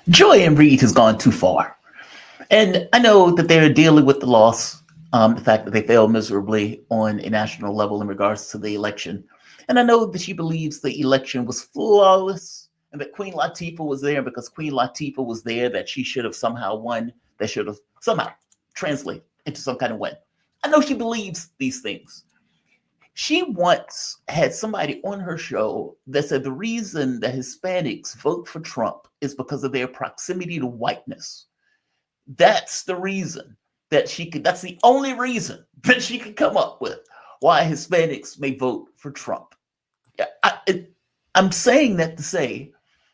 Joy and Reid has gone too far. And I know that they're dealing with the loss, the fact that they failed miserably on a national level in regards to the election. And I know that she believes the election was flawless and that Queen Latifah was there because Queen Latifah was there, that she should have somehow won, that should have somehow translated into some kind of win. I know she believes these things. She once had somebody on her show that said the reason that Hispanics vote for Trump is because of their proximity to whiteness. That's the reason that's the only reason that she could come up with why Hispanics may vote for Trump. I'm saying that to say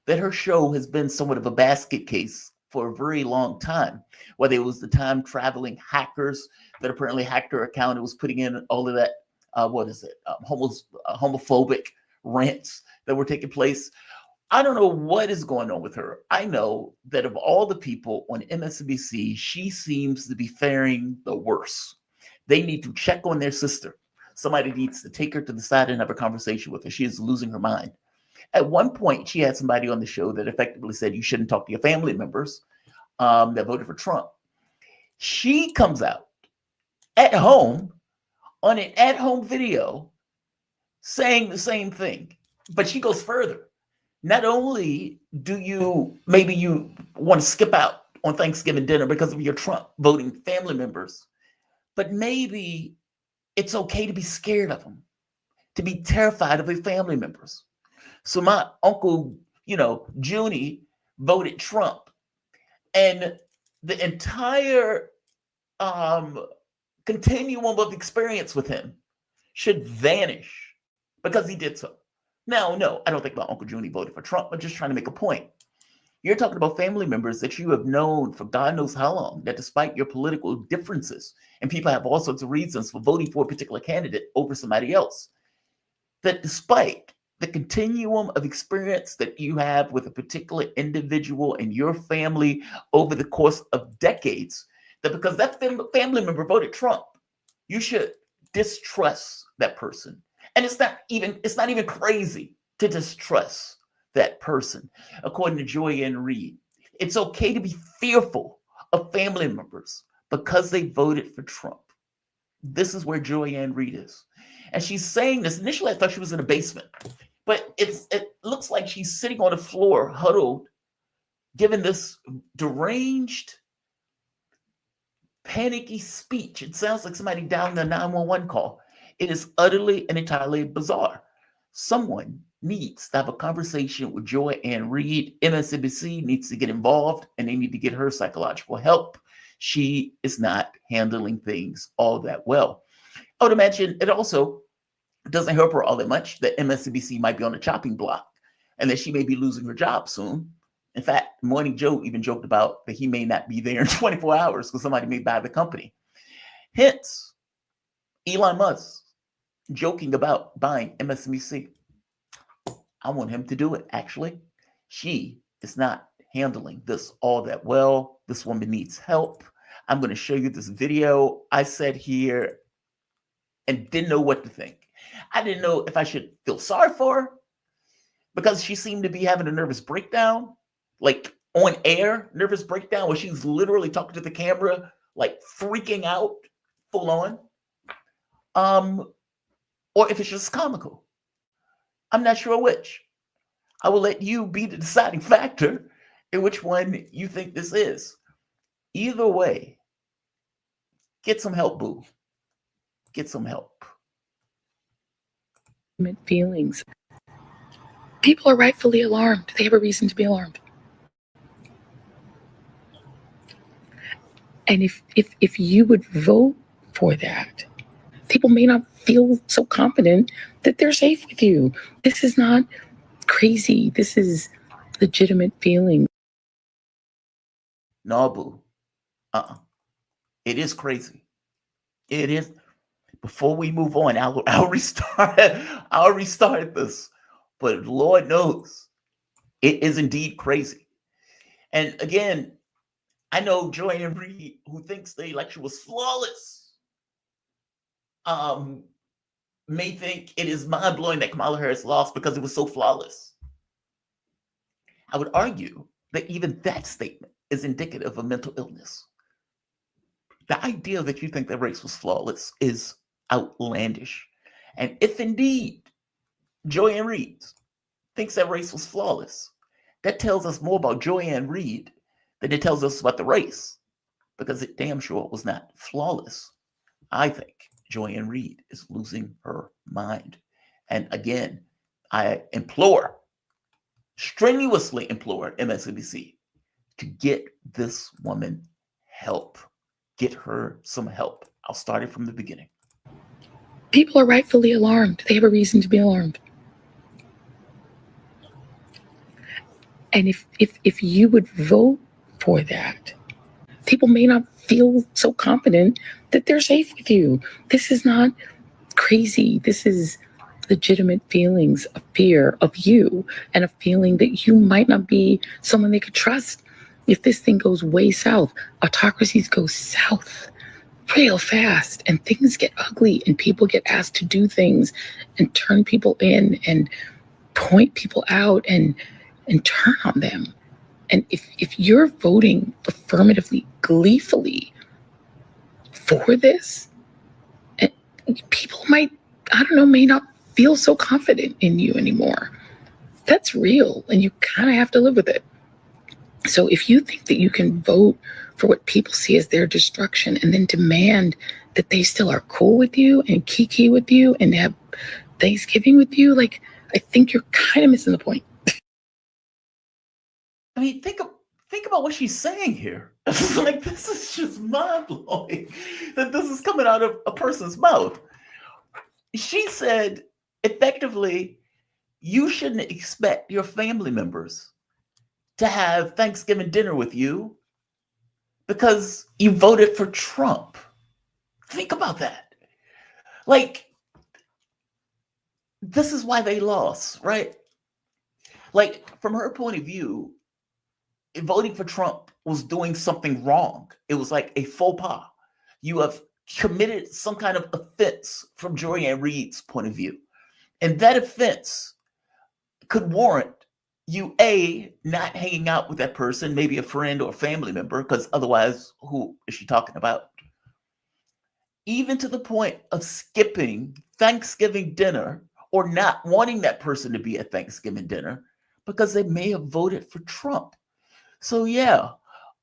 that her show has been somewhat of a basket case for a very long time, whether it was the time traveling hackers that apparently hacked her account and was putting in all of that, homophobic rants that were taking place. I don't know what is going on with her. I know that of all the people on MSNBC, she seems to be faring the worst. They need to check on their sister. Somebody needs to take her to the side and have a conversation with her. She is losing her mind. At one point, she had somebody on the show that effectively said you shouldn't talk to your family members that voted for Trump. She comes out at home on an at-home video saying the same thing, but she goes further. Not only do you want to skip out on Thanksgiving dinner because of your Trump voting family members, but maybe it's okay to be scared of them, to be terrified of your family members. So my uncle, Junie voted Trump, and the entire continuum of experience with him should vanish because he did so. Now, no, I don't think my Uncle Junie voted for Trump. I'm just trying to make a point. You're talking about family members that you have known for God knows how long, that despite your political differences, and people have all sorts of reasons for voting for a particular candidate over somebody else, that despite the continuum of experience that you have with a particular individual and your family over the course of decades, that because that family member voted Trump, you should distrust that person. And it's not even crazy to distrust that person, according to Joy and Reid. It's okay to be fearful of family members because they voted for Trump. This is where Joy Ann Reid is. And she's saying this. Initially, I thought she was in a basement, but it looks like she's sitting on the floor, huddled, giving this deranged, panicky speech. It sounds like somebody down the 911 call. It is utterly and entirely bizarre. Someone needs to have a conversation with Joy Ann Reid. MSNBC needs to get involved, and they need to get her psychological help. She is not handling things all that well. I would imagine it also doesn't help her all that much that MSNBC might be on the chopping block and that she may be losing her job soon. In fact, Morning Joe even joked about that he may not be there in 24 hours because somebody may buy the company. Hence, Elon Musk joking about buying MSNBC. I want him to do it, actually. She is not handling this all that well. This woman needs help. I'm going to show you this video I said here and didn't know what to think. I didn't know if I should feel sorry for her because she seemed to be having a nervous breakdown, like on air, nervous breakdown where she's literally talking to the camera, like freaking out full on. Or if it's just comical. I'm not sure which. I will let you be the deciding factor in which one you think this is. Either way, get some help, boo. Get some help. Feelings. People are rightfully alarmed. They have a reason to be alarmed. And if you would vote for that, people may not feel so confident that they're safe with you. This is not crazy. This is legitimate feeling. No, boo. It is crazy. It is. Before we move on, I'll restart. I'll restart this. But Lord knows, it is indeed crazy. And again, I know Joy Ann Reid, who thinks the election was flawless, may think it is mind-blowing that Kamala Harris lost because it was so flawless. I would argue that even that statement is indicative of mental illness. The idea that you think that race was flawless is outlandish. And if indeed Joanne Reid thinks that race was flawless, that tells us more about Joanne Reid than it tells us about the race, because it damn sure was not flawless. I think Joanne Reid is losing her mind. And again, I strenuously implore MSNBC to get this woman help. Get her some help. I'll start it from the beginning. People are rightfully alarmed. They have a reason to be alarmed. And if you would vote for that, people may not feel so confident that they're safe with you. This is not crazy. This is legitimate feelings of fear of you and a feeling that you might not be someone they could trust. If this thing goes way south, autocracies go south real fast and things get ugly and people get asked to do things and turn people in and point people out and turn on them. And if you're voting affirmatively, gleefully for this, and people might, I don't know, may not feel so confident in you anymore. That's real, and you kind of have to live with it. So if you think that you can vote for what people see as their destruction and then demand that they still are cool with you and kiki with you and have Thanksgiving with you, like, I think you're kind of missing the point. I mean, think about what she's saying here. Like, this is just mind-blowing that this is coming out of a person's mouth. She said, effectively, you shouldn't expect your family members to have Thanksgiving dinner with you because you voted for Trump. Think about that. Like, this is why they lost, right? Like, from her point of view, voting for Trump was doing something wrong. It was like a faux pas. You have committed some kind of offense from Joanne Reid's point of view. And that offense could warrant you, A, not hanging out with that person, maybe a friend or a family member, because otherwise, who is she talking about? Even to the point of skipping Thanksgiving dinner or not wanting that person to be at Thanksgiving dinner because they may have voted for Trump. So yeah,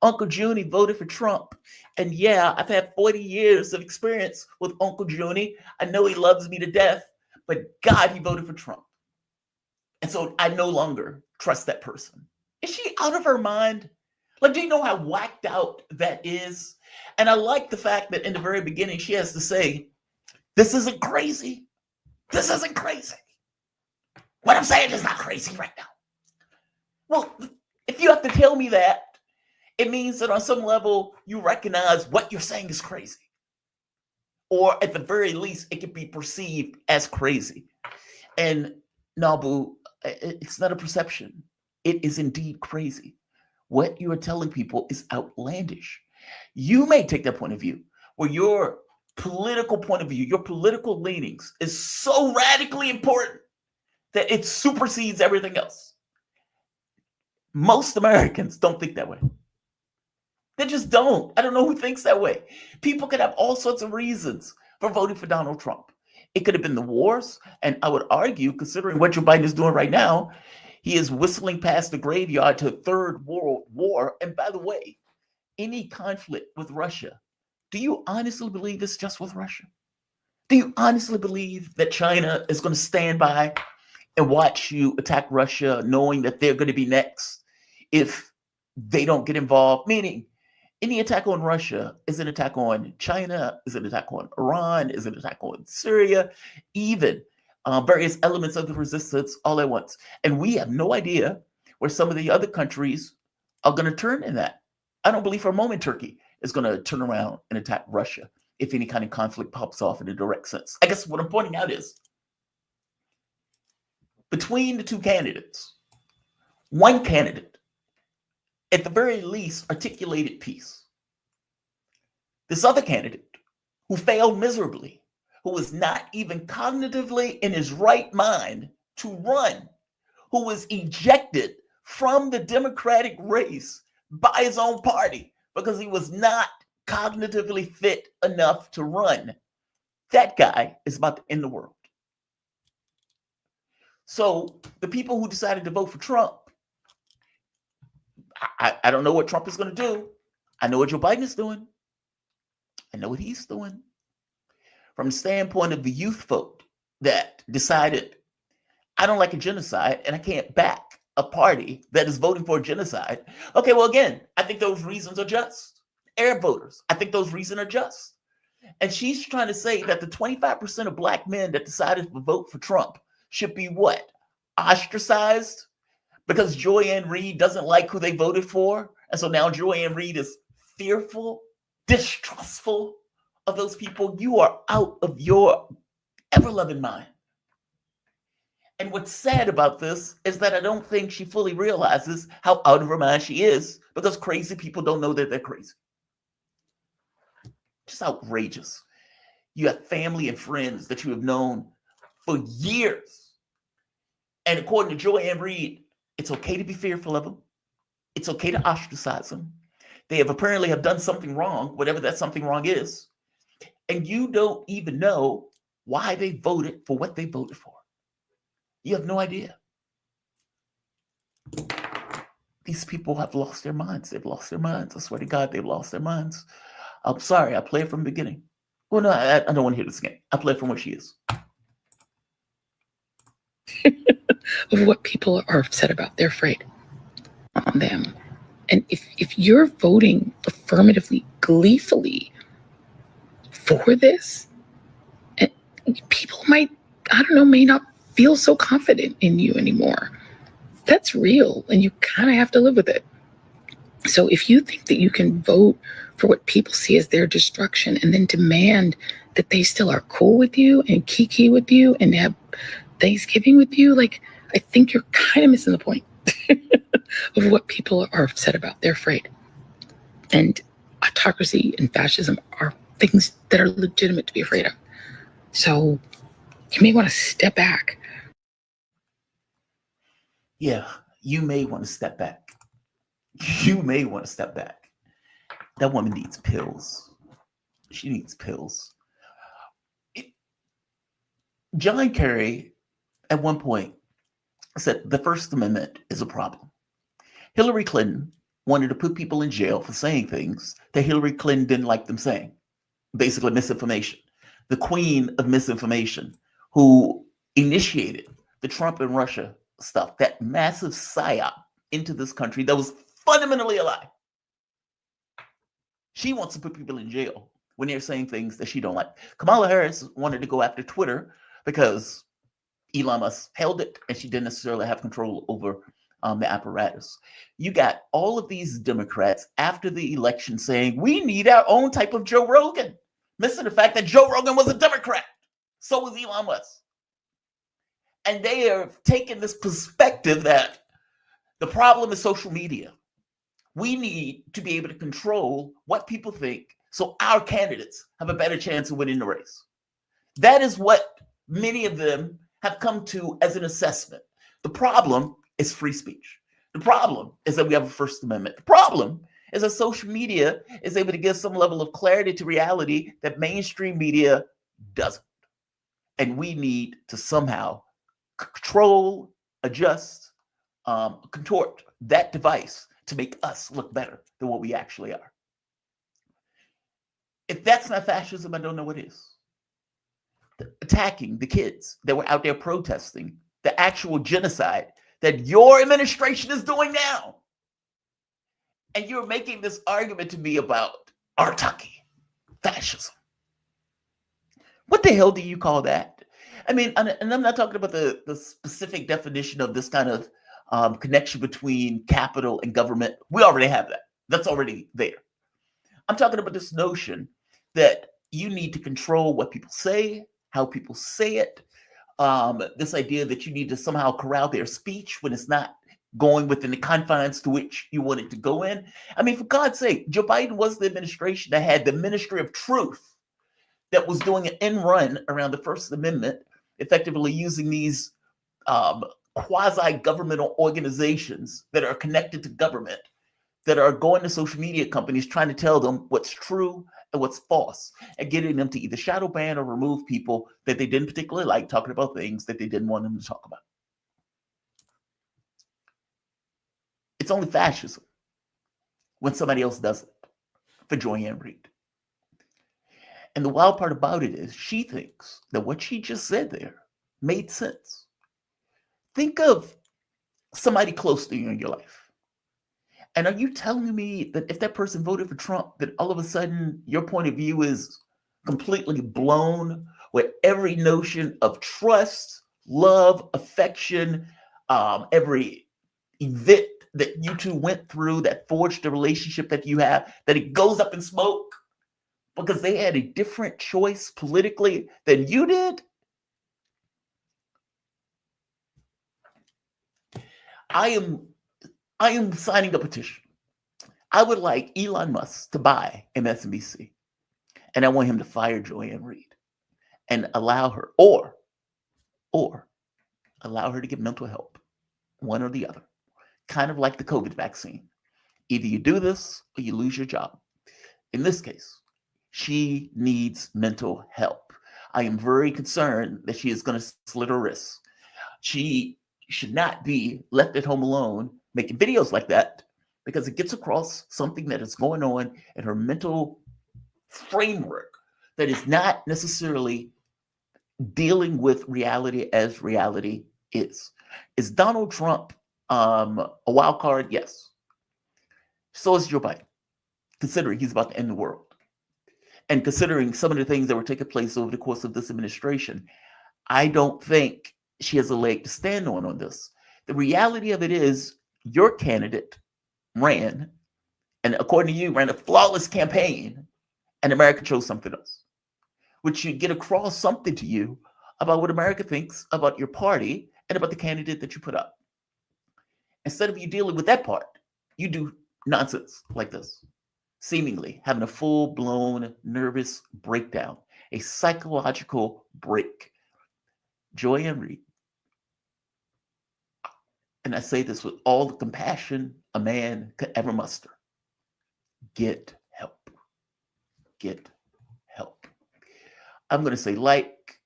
Uncle Junie voted for Trump. And yeah, I've had 40 years of experience with Uncle Junie. I know he loves me to death, but God, he voted for Trump. And so I no longer trust that person. Is she out of her mind? Like, do you know how whacked out that is? And I like the fact that in the very beginning, she has to say, this isn't crazy. This isn't crazy. What I'm saying is not crazy right now. Well, if you have to tell me that, it means that on some level, you recognize what you're saying is crazy. Or at the very least, it can be perceived as crazy. And Nabu, it's not a perception. It is indeed crazy. What you are telling people is outlandish. You may take that point of view where your political point of view, your political leanings is so radically important that it supersedes everything else. Most Americans don't think that way. They just don't. I don't know who thinks that way. People could have all sorts of reasons for voting for Donald Trump. It could have been the wars. And I would argue, considering what Joe Biden is doing right now, he is whistling past the graveyard to a third world war. And by the way, any conflict with Russia, do you honestly believe it's just with Russia? Do you honestly believe that China is going to stand by and watch you attack Russia, knowing that they're going to be next if they don't get involved? Meaning, any attack on Russia is an attack on China, is an attack on Iran, is an attack on Syria, even various elements of the resistance all at once. And we have no idea where some of the other countries are going to turn in that. I don't believe for a moment Turkey is going to turn around and attack Russia if any kind of conflict pops off in a direct sense. I guess what I'm pointing out is between the two candidates, one candidate at the very least articulated peace. This other candidate who failed miserably, who was not even cognitively in his right mind to run, who was ejected from the Democratic race by his own party because he was not cognitively fit enough to run. That guy is about to end the world. So the people who decided to vote for Trump, I don't know what Trump is going to do. I know what Joe Biden is doing. I know what he's doing. From the standpoint of the youth vote that decided, I don't like a genocide and I can't back a party that is voting for a genocide. Okay, well, again, I think those reasons are just. Arab voters, I think those reasons are just. And she's trying to say that the 25% of black men that decided to vote for Trump should be what? Ostracized? Because Joy-Ann Reid doesn't like who they voted for. And so now Joy-Ann Reid is fearful, distrustful of those people. You are out of your ever-loving mind. And what's sad about this is that I don't think she fully realizes how out of her mind she is because crazy people don't know that they're crazy. Just outrageous. You have family and friends that you have known for years. And according to Joy-Ann Reid, it's okay to be fearful of them. It's okay to ostracize them. They have apparently have done something wrong, whatever that something wrong is. And you don't even know why they voted for what they voted for. You have no idea. These people have lost their minds. They've lost their minds. I swear to God, they've lost their minds. I'm sorry, I play it from the beginning. Well, no, I don't want to hear this again. I play it from where she is. Of what people are upset about. They're afraid on them. And if you're voting affirmatively, gleefully for this, and people might, I don't know, may not feel so confident in you anymore. That's real, and you kind of have to live with it. So if you think that you can vote for what people see as their destruction and then demand that they still are cool with you and kiki with you and have Thanksgiving with you, like, I think you're kind of missing the point of what people are upset about. They're afraid. And autocracy and fascism are things that are legitimate to be afraid of. So you may want to step back. Yeah, you may want to step back. You may want to step back. That woman needs pills. She needs pills. John Kerry, at one point, said the First Amendment is a problem. Hillary Clinton wanted to put people in jail for saying things that Hillary Clinton didn't like them saying. Basically, misinformation. The queen of misinformation, who initiated the Trump and Russia stuff, that massive psyop into this country that was fundamentally a lie. She wants to put people in jail when they're saying things that she don't like. Kamala Harris wanted to go after Twitter because Elon Musk held it and she didn't necessarily have control over the apparatus. You got all of these Democrats after the election saying, we need our own type of Joe Rogan, missing the fact that Joe Rogan was a Democrat. So was Elon Musk. And they are taking this perspective that the problem is social media. We need to be able to control what people think so our candidates have a better chance of winning the race. That is what many of them have come to as an assessment. The problem is free speech. The problem is that we have a First Amendment. The problem is that social media is able to give some level of clarity to reality that mainstream media doesn't. And we need to somehow control, adjust, contort that device to make us look better than what we actually are. If that's not fascism, I don't know what is. Attacking the kids that were out there protesting the actual genocide that your administration is doing now. And you're making this argument to me about autocracy, fascism. What the hell do you call that? I mean, and I'm not talking about the specific definition of this kind of connection between capital and government. We already have that. That's already there. I'm talking about this notion that you need to control what people say, how people say it. This idea that you need to somehow corral their speech when it's not going within the confines to which you want it to go in. I mean, for God's sake, Joe Biden was the administration that had the Ministry of Truth that was doing an end run around the First Amendment, effectively using these quasi-governmental organizations that are connected to government that are going to social media companies trying to tell them what's true and what's false and getting them to either shadow ban or remove people that they didn't particularly like talking about things that they didn't want them to talk about. It's only fascism when somebody else does it for Joanne Reid. And the wild part about it is she thinks that what she just said there made sense. Think of somebody close to you in your life. And are you telling me that if that person voted for Trump, that all of a sudden your point of view is completely blown with every notion of trust, love, affection, every event that you two went through that forged the relationship that you have, that it goes up in smoke because they had a different choice politically than you did? I am signing a petition. I would like Elon Musk to buy MSNBC, and I want him to fire Joanne Reid and allow her, or allow her to get mental help, one or the other, kind of like the COVID vaccine. Either you do this or you lose your job. In this case, she needs mental help. I am very concerned that she is going to slit her wrists. She should not be left at home alone making videos like that, because it gets across something that is going on in her mental framework that is not necessarily dealing with reality as reality is. Is Donald Trump a wild card? Yes. So is Joe Biden, considering he's about to end the world. And considering some of the things that were taking place over the course of this administration, I don't think she has a leg to stand on this. The reality of it is your candidate ran, and according to you, ran a flawless campaign, and America chose something else, which should get across something to you about what America thinks about your party and about the candidate that you put up. Instead of you dealing with that part, you do nonsense like this, seemingly having a full-blown nervous breakdown, a psychological break. Joanne Reid, and I say this with all the compassion a man could ever muster, get help. Get help. I'm going to say like,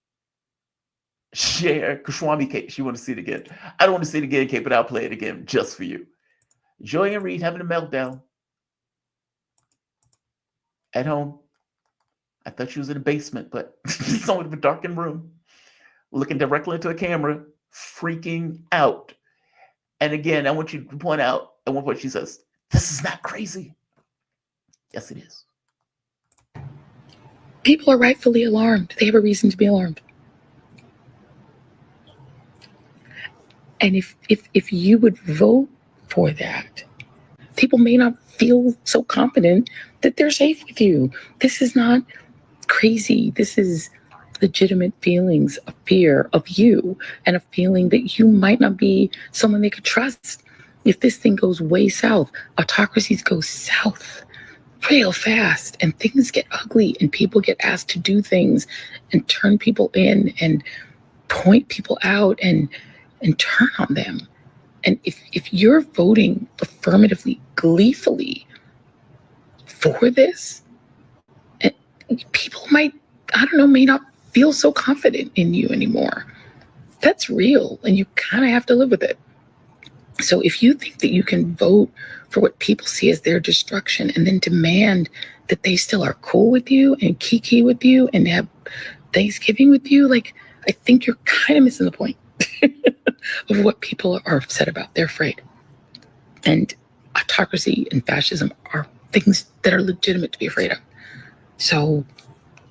share, Kashwami Kate, she want to see it again. I don't want to see it again, Kate, but I'll play it again just for you. Joanne Reid having a meltdown at home. I thought she was in the basement, but somewhat of a darkened room, looking directly into a camera, freaking out. And again, I want you to point out at one point she says, "This is not crazy." Yes, it is. People are rightfully alarmed. They have a reason to be alarmed. And if you would vote for that, people may not feel so confident that they're safe with you. This is not crazy. This is legitimate feelings of fear of you and a feeling that you might not be someone they could trust. If this thing goes way south, autocracies go south real fast and things get ugly and people get asked to do things and turn people in and point people out and turn on them. And if you're voting affirmatively, gleefully for this, people might, I don't know, may not feel so confident in you anymore. That's real, and you kind of have to live with it. So if you think that you can vote for what people see as their destruction and then demand that they still are cool with you and kiki with you and have Thanksgiving with you, like, I think you're kind of missing the point of what people are upset about. They're afraid. And autocracy and fascism are things that are legitimate to be afraid of. So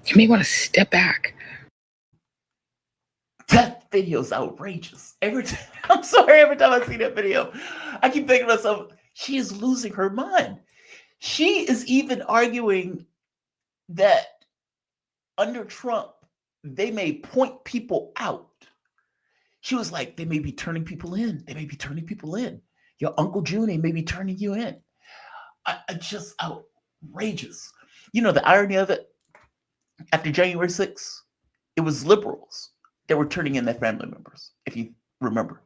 you may want to step back. That video's outrageous. Every time I see that video, I keep thinking to myself, she is losing her mind. She is even arguing that under Trump, they may point people out. She was like, they may be turning people in. They may be turning people in. Your Uncle Junie may be turning you in. Just outrageous. You know, the irony of it, after January 6th, it was liberals that were turning in their family members, if you remember.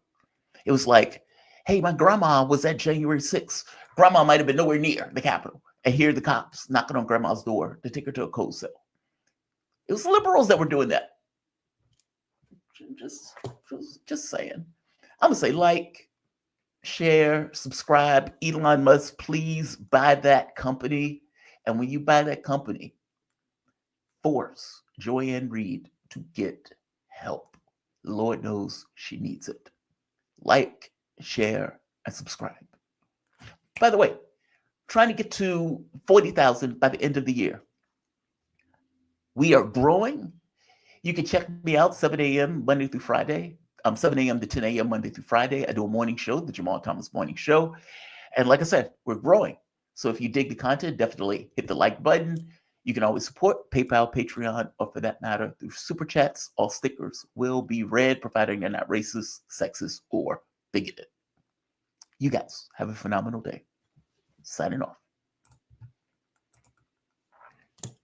It was like, hey, my grandma was at January 6th. Grandma might have been nowhere near the Capitol. And here are the cops knocking on grandma's door to take her to a cold cell. It was liberals that were doing that. Just saying. I'm going to say like, share, subscribe. Elon Musk, please buy that company. And when you buy that company, force Joyanne Reid to get help. Lord knows she needs it. Like, share, and subscribe. By the way, trying to get to 40,000 by the end of the year. We are growing. You can check me out 7 a.m. Monday through Friday. 7 a.m. to 10 a.m. Monday through Friday. I do a morning show, the Jamal Thomas Morning Show. And like I said, we're growing. So if you dig the content, definitely hit the like button. You can always support PayPal, Patreon, or for that matter, through Super Chats. All stickers will be read, providing they're not racist, sexist, or bigoted. You guys have a phenomenal day. Signing off.